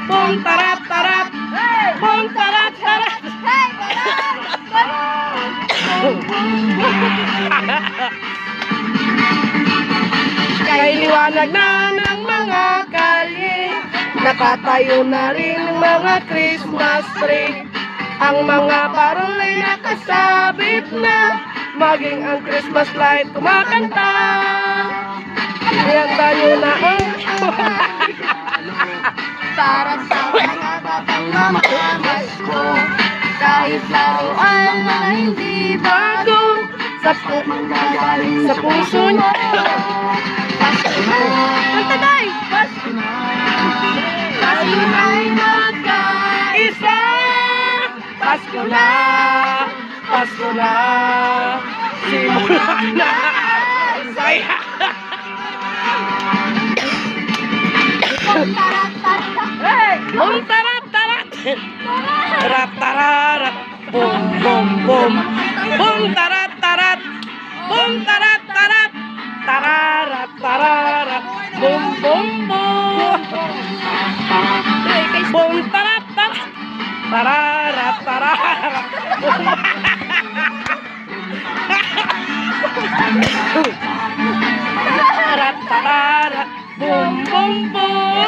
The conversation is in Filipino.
Bum tarat tarat. Bum tarat tarat. Kay liwanag na ng mga kalye, nakatayo na rin ang mga Christmas tree. Ang mga parol ay nakasabit na, maging ang Christmas light kumakanta. Ihanda nyo na ang Para sa mga batang mamamas ko, kahit laruan na hindi bago, sa manggagaling sa puso nyo. Pasko na, Kanta day! Pasko na, tayo ay magkaisa. Pasko na, Pasko na, simula na, saya. Bum tarat tarat, tarat tararat, bum bum bum, bum tarat tarat, bum tarat tarat, tararat tararat, bum bum bum, bum tarat tarat, tararat tararat, tarat tararat, bum bum bum.